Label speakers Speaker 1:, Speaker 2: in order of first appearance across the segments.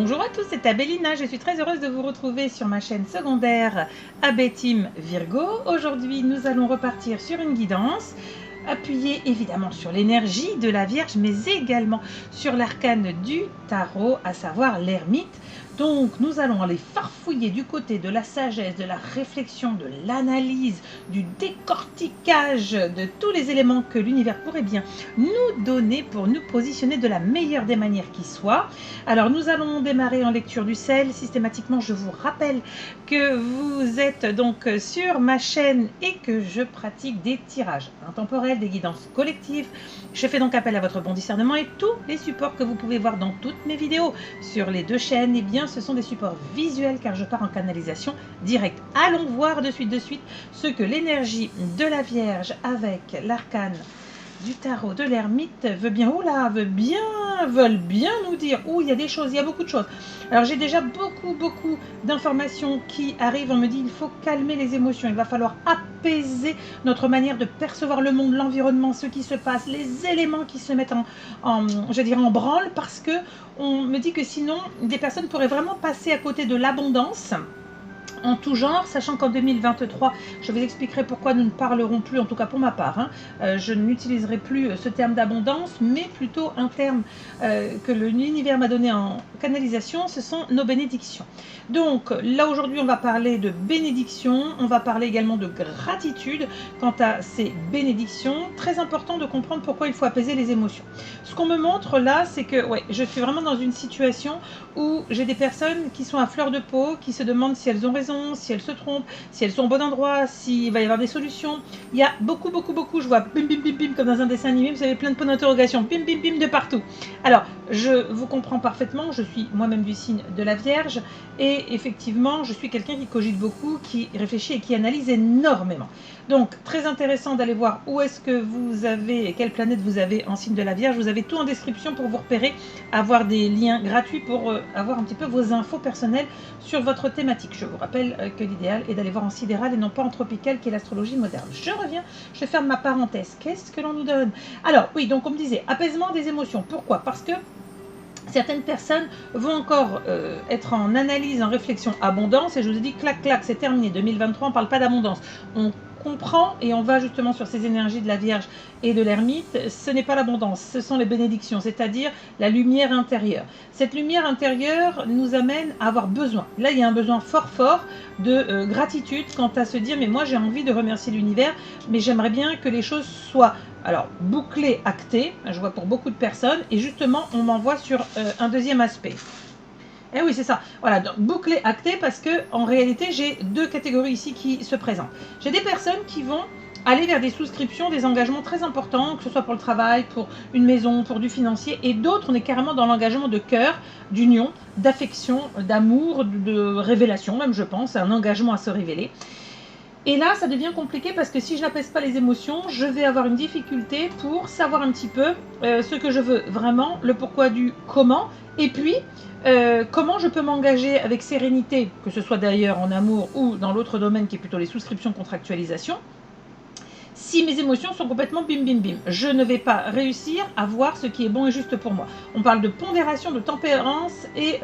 Speaker 1: Bonjour à tous, c'est Abélina, je suis très heureuse de vous retrouver sur ma chaîne secondaire AB Team Virgo. Aujourd'hui, nous allons repartir sur une guidance, appuyée évidemment sur l'énergie de la Vierge, mais également sur l'arcane du tarot, à savoir l'ermite. Donc, nous allons aller farfouiller du côté de la sagesse, de la réflexion, de l'analyse, du décortiquage de tous les éléments que l'univers pourrait bien nous donner pour nous positionner de la meilleure des manières qui soit. Alors, nous allons démarrer en lecture du ciel. Systématiquement, je vous rappelle que vous êtes donc sur ma chaîne et que je pratique des tirages intemporels, des guidances collectives. Je fais donc appel à votre bon discernement et tous les supports que vous pouvez voir dans toutes mes vidéos sur les deux chaînes, eh bien, ce sont des supports visuels car je pars en canalisation directe. Allons voir de suite ce que l'énergie de la Vierge avec l'arcane du tarot de l'ermite veulent bien nous dire. Ouh, il y a des choses, il y a beaucoup de choses. Alors j'ai déjà beaucoup d'informations qui arrivent. On me dit il faut calmer les émotions, il va falloir apaiser notre manière de percevoir le monde, l'environnement, ce qui se passe, les éléments qui se mettent en branle, parce que on me dit que sinon des personnes pourraient vraiment passer à côté de l'abondance en tout genre, sachant qu'en 2023, je vous expliquerai pourquoi nous ne parlerons plus, en tout cas pour ma part, je n'utiliserai plus ce terme d'abondance, mais plutôt un terme que l'univers m'a donné en canalisation, ce sont nos bénédictions. Donc là aujourd'hui, on va parler de bénédictions, on va parler également de gratitude quant à ces bénédictions. Très important de comprendre pourquoi il faut apaiser les émotions. Ce qu'on me montre là, c'est que je suis vraiment dans une situation où j'ai des personnes qui sont à fleur de peau, qui se demandent si elles ont raison, si elles se trompent, si elles sont au bon endroit, s'il va y avoir des solutions. Il y a beaucoup, je vois bim, comme dans un dessin animé, vous avez plein de points d'interrogation, bim, de partout. Alors, je vous comprends parfaitement, je suis moi-même du signe de la Vierge, et effectivement, je suis quelqu'un qui cogite beaucoup, qui réfléchit et qui analyse énormément. Donc, très intéressant d'aller voir où est-ce que vous avez, et quelle planète vous avez en signe de la Vierge. Vous avez tout en description pour vous repérer, avoir des liens gratuits pour avoir un petit peu vos infos personnelles sur votre thématique. Je vous rappelle que l'idéal est d'aller voir en sidéral et non pas en tropical, qui est l'astrologie moderne. Je reviens, je ferme ma parenthèse. Qu'est-ce que l'on nous donne? Alors, oui, donc on me disait, apaisement des émotions. Pourquoi? Parce que certaines personnes vont encore être en analyse, en réflexion abondance, et je vous ai dit clac, c'est terminé. 2023, on ne parle pas d'abondance. On comprend et on va justement sur ces énergies de la Vierge et de l'ermite. Ce n'est pas l'abondance, ce sont les bénédictions, c'est-à-dire la lumière intérieure. Cette lumière intérieure nous amène à avoir besoin. Là, il y a un besoin fort de gratitude quant à se dire, mais moi j'ai envie de remercier l'univers, mais j'aimerais bien que les choses soient bouclées, actées. Je vois pour beaucoup de personnes, et justement on m'envoie sur un deuxième aspect. Eh oui, c'est ça. Voilà, donc bouclé, acté, parce que en réalité, j'ai deux catégories ici qui se présentent. J'ai des personnes qui vont aller vers des souscriptions, des engagements très importants, que ce soit pour le travail, pour une maison, pour du financier, et d'autres, on est carrément dans l'engagement de cœur, d'union, d'affection, d'amour, de révélation même, je pense, un engagement à se révéler. Et là, ça devient compliqué parce que si je n'apaise pas les émotions, je vais avoir une difficulté pour savoir un petit peu ce que je veux vraiment, le pourquoi du comment, et puis comment je peux m'engager avec sérénité, que ce soit d'ailleurs en amour ou dans l'autre domaine qui est plutôt les souscriptions, contractualisation, si mes émotions sont complètement bim. Je ne vais pas réussir à voir ce qui est bon et juste pour moi. On parle de pondération, de tempérance et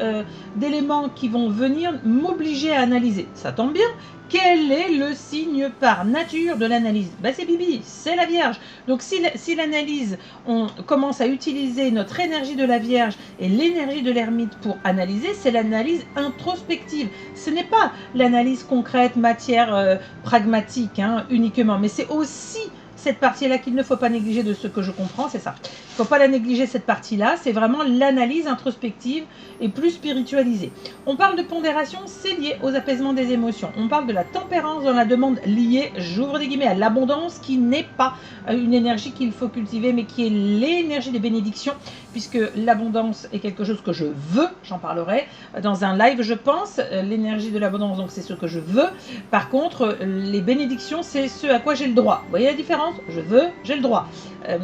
Speaker 1: d'éléments qui vont venir m'obliger à analyser. Ça tombe bien. Quel est le signe par nature de l'analyse? C'est Bibi, c'est la Vierge. Donc si l'analyse, on commence à utiliser notre énergie de la Vierge et l'énergie de l'ermite pour analyser, c'est l'analyse introspective. Ce n'est pas l'analyse concrète, matière pragmatique uniquement, mais c'est aussi cette partie-là qu'il ne faut pas négliger de ce que je comprends, c'est ça. Il ne faut pas la négliger, cette partie-là, c'est vraiment l'analyse introspective et plus spiritualisée. On parle de pondération, c'est lié aux apaisements des émotions. On parle de la tempérance dans la demande liée, j'ouvre des guillemets, à l'abondance, qui n'est pas une énergie qu'il faut cultiver, mais qui est l'énergie des bénédictions, puisque l'abondance est quelque chose que je veux, j'en parlerai dans un live, je pense. L'énergie de l'abondance, donc c'est ce que je veux. Par contre, les bénédictions, c'est ce à quoi j'ai le droit. Vous voyez la différence? Je veux, j'ai le droit.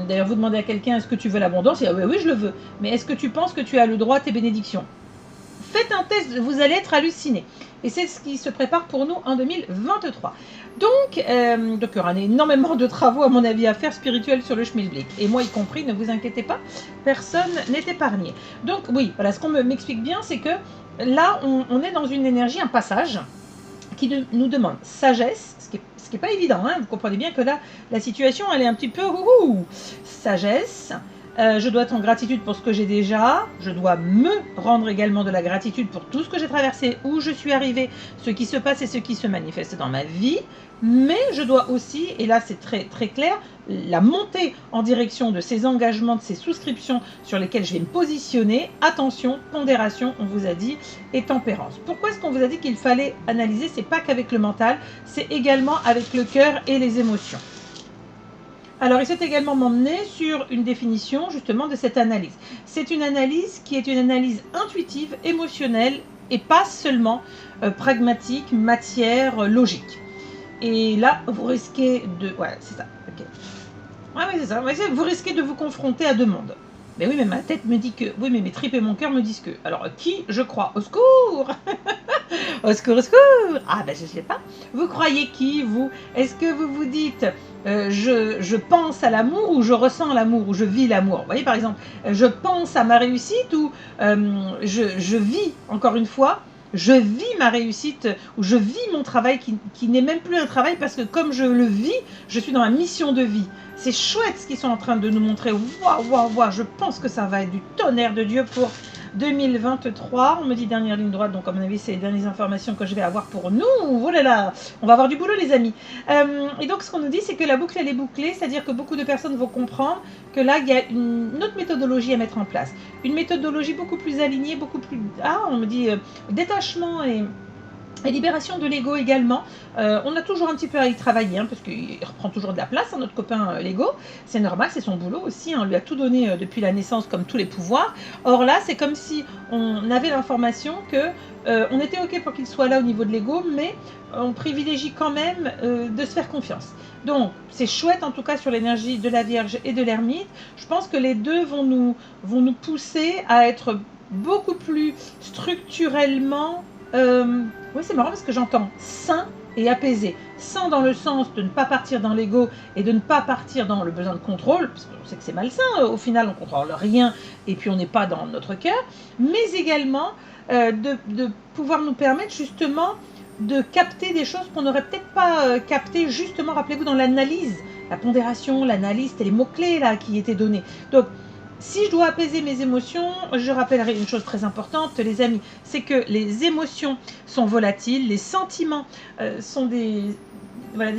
Speaker 1: D'ailleurs, vous demandez à quelqu'un, est-ce que tu veux l'abondance? Il dit, oui, je le veux. Mais est-ce que tu penses que tu as le droit à tes bénédictions? Faites un test, vous allez être halluciné. Et c'est ce qui se prépare pour nous en 2023. Donc il y aura énormément de travaux, à mon avis, à faire spirituels sur le Schmilblick. Et moi y compris, ne vous inquiétez pas, personne n'est épargné. Donc oui, voilà, ce qu'on m'explique bien, c'est que là, on est dans une énergie, un passage qui nous demande sagesse, ce qui n'est pas évident, hein. Vous comprenez bien que là, la situation, elle est un petit peu sagesse. Je dois être en gratitude pour ce que j'ai déjà, je dois me rendre également de la gratitude pour tout ce que j'ai traversé, où je suis arrivée, ce qui se passe et ce qui se manifeste dans ma vie, mais je dois aussi, et là c'est très, très clair, la montée en direction de ces engagements, de ces souscriptions sur lesquelles je vais me positionner. Attention, pondération, on vous a dit, et tempérance. Pourquoi est-ce qu'on vous a dit qu'il fallait analyser? C'est pas qu'avec le mental, c'est également avec le cœur et les émotions. Alors, il s'est également emmené sur une définition justement de cette analyse. C'est une analyse qui est une analyse intuitive, émotionnelle et pas seulement pragmatique, matière, logique. Et là, vous risquez de... Ouais, c'est ça. Ok. Ouais, c'est ça. Vous risquez de vous confronter à deux mondes. Mais oui, mais ma tête me dit que... Oui, mais mes tripes et mon cœur me disent que... Alors, qui je crois? Au secours! Au secours, au secours! Ah, ben je ne sais pas. Vous croyez qui, vous? Est-ce que vous vous dites je pense à l'amour ou je ressens l'amour ou je vis l'amour? Vous voyez, par exemple, je pense à ma réussite ou je vis, encore une fois, je vis ma réussite ou je vis mon travail qui n'est même plus un travail parce que comme je le vis, je suis dans ma mission de vie. C'est chouette ce qu'ils sont en train de nous montrer. Waouh, waouh, waouh, je pense que ça va être du tonnerre de Dieu pour 2023. On me dit dernière ligne droite, donc à mon avis, c'est les dernières informations que je vais avoir pour nous. Oh là là, on va avoir du boulot, les amis. Et donc, ce qu'on nous dit, c'est que la boucle, elle est bouclée, c'est-à-dire que beaucoup de personnes vont comprendre que là, il y a une autre méthodologie à mettre en place. Une méthodologie beaucoup plus alignée, beaucoup plus... Ah, on me dit détachement et libération de l'ego également. On a toujours un petit peu à y travailler, hein, parce qu'il reprend toujours de la place, hein, notre copain l'ego. C'est normal, c'est son boulot aussi. On lui a tout donné depuis la naissance, comme tous les pouvoirs. Or là, c'est comme si on avait l'information que on était OK pour qu'il soit là au niveau de l'ego, mais on privilégie quand même de se faire confiance. Donc, c'est chouette en tout cas sur l'énergie de la Vierge et de l'ermite. Je pense que les deux vont nous pousser à être beaucoup plus structurellement... oui, c'est marrant parce que j'entends sain et apaisé. Sain dans le sens de ne pas partir dans l'ego et de ne pas partir dans le besoin de contrôle, parce qu'on sait que c'est malsain, au final on ne contrôle rien et puis on n'est pas dans notre cœur, mais également de pouvoir nous permettre justement de capter des choses qu'on n'aurait peut-être pas captées justement, rappelez-vous, dans l'analyse, la pondération, l'analyse, c'était les mots-clés là qui étaient donnés. Donc, si je dois apaiser mes émotions, je rappellerai une chose très importante, les amis, c'est que les émotions sont volatiles, les sentiments sont des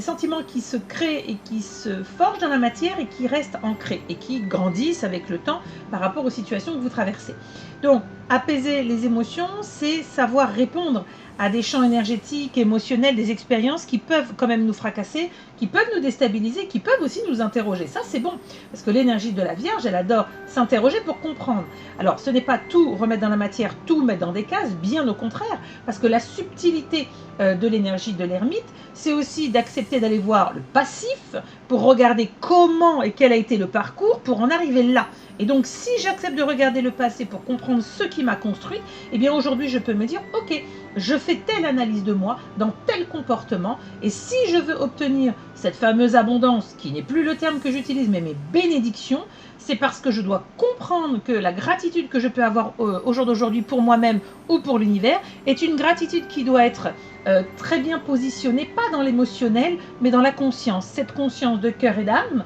Speaker 1: sentiments qui se créent et qui se forgent dans la matière et qui restent ancrés et qui grandissent avec le temps par rapport aux situations que vous traversez. Donc, apaiser les émotions, c'est savoir répondre à des champs énergétiques, émotionnels, des expériences qui peuvent quand même nous fracasser, qui peuvent nous déstabiliser, qui peuvent aussi nous interroger. Ça, c'est bon, parce que l'énergie de la Vierge, elle adore s'interroger pour comprendre. Alors, ce n'est pas tout remettre dans la matière, tout mettre dans des cases, bien au contraire, parce que la subtilité de l'énergie de l'ermite, c'est aussi d'accepter d'aller voir le passif pour regarder comment et quel a été le parcours pour en arriver là. Et donc, si j'accepte de regarder le passé pour comprendre ce qui m'a construit, eh bien aujourd'hui, je peux me dire, ok, je fais telle analyse de moi, dans tel comportement, et si je veux obtenir cette fameuse abondance, qui n'est plus le terme que j'utilise, mais mes bénédictions, c'est parce que je dois comprendre que la gratitude que je peux avoir au jour d'aujourd'hui pour moi-même ou pour l'univers est une gratitude qui doit être très bien positionnée, pas dans l'émotionnel, mais dans la conscience, cette conscience de cœur et d'âme.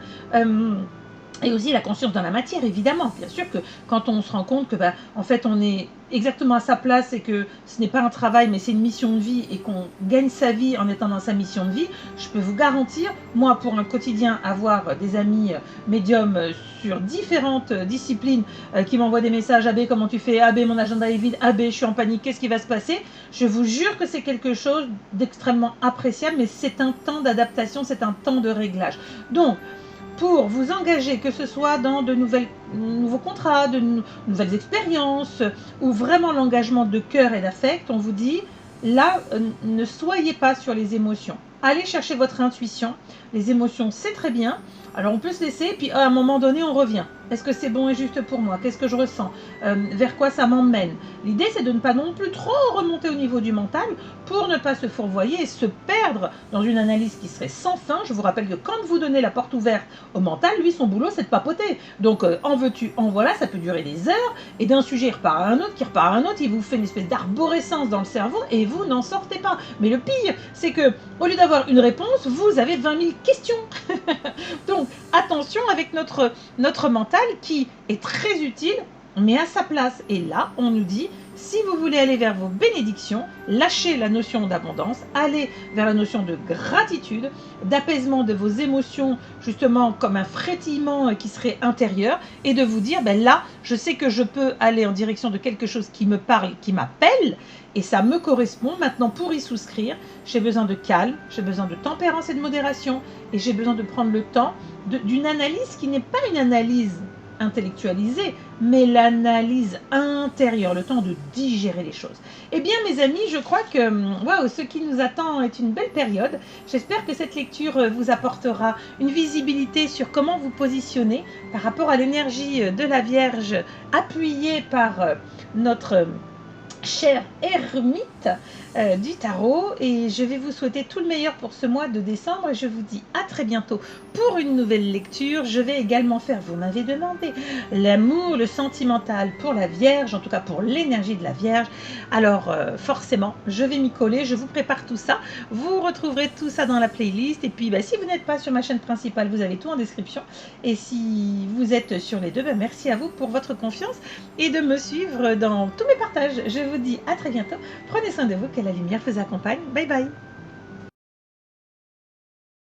Speaker 1: Et aussi la conscience dans la matière, évidemment. Bien sûr que quand on se rend compte que, en fait, on est exactement à sa place et que ce n'est pas un travail, mais c'est une mission de vie et qu'on gagne sa vie en étant dans sa mission de vie, je peux vous garantir, moi, pour un quotidien, avoir des amis médiums sur différentes disciplines qui m'envoient des messages, AB, comment tu fais? AB, mon agenda est vide. AB, je suis en panique, qu'est-ce qui va se passer? Je vous jure que c'est quelque chose d'extrêmement appréciable, mais c'est un temps d'adaptation, c'est un temps de réglage. Donc, pour vous engager, que ce soit dans de nouveaux contrats, de nouvelles expériences, ou vraiment l'engagement de cœur et d'affect, on vous dit, là, ne soyez pas sur les émotions. Allez chercher votre intuition. Les émotions, c'est très bien. Alors, on peut se laisser, puis à un moment donné, on revient. Est-ce que c'est bon et juste pour moi? Qu'est-ce que je ressens? Vers quoi ça m'emmène? L'idée, c'est de ne pas non plus trop remonter au niveau du mental pour ne pas se fourvoyer et se perdre dans une analyse qui serait sans fin. Je vous rappelle que quand vous donnez la porte ouverte au mental, lui, son boulot, c'est de papoter. Donc, en veux-tu, en voilà, ça peut durer des heures, et d'un sujet, il repart à un autre, qui repart à un autre, il vous fait une espèce d'arborescence dans le cerveau, et vous n'en sortez pas. Mais le pire, c'est que, au lieu d'avoir une réponse, vous avez 20 000 questions. Donc, attention avec notre mental qui est très utile, mais à sa place. Et là, on nous dit, si vous voulez aller vers vos bénédictions, lâchez la notion d'abondance, allez vers la notion de gratitude, d'apaisement de vos émotions, justement comme un frétillement qui serait intérieur, et de vous dire, ben là, je sais que je peux aller en direction de quelque chose qui me parle, qui m'appelle, et ça me correspond. Maintenant, pour y souscrire, j'ai besoin de calme, j'ai besoin de tempérance et de modération, et j'ai besoin de prendre le temps d'une analyse qui n'est pas une analyse intellectualisée, mais l'analyse intérieure, le temps de digérer les choses. Eh bien, mes amis, je crois que waouh, ce qui nous attend est une belle période. J'espère que cette lecture vous apportera une visibilité sur comment vous positionner par rapport à l'énergie de la Vierge appuyée par notre cher ermite du tarot, et je vais vous souhaiter tout le meilleur pour ce mois de décembre et je vous dis à très bientôt pour une nouvelle lecture. Je vais également faire, vous m'avez demandé, l'amour, le sentimental pour la Vierge, en tout cas pour l'énergie de la Vierge. Alors forcément, je vais m'y coller, je vous prépare tout ça, vous retrouverez tout ça dans la playlist, et puis si vous n'êtes pas sur ma chaîne principale, vous avez tout en description, et si vous êtes sur les deux, merci à vous pour votre confiance et de me suivre dans tous mes partages. Je vous dis à très bientôt, prenez soin de vous, que la lumière vous accompagne, bye bye.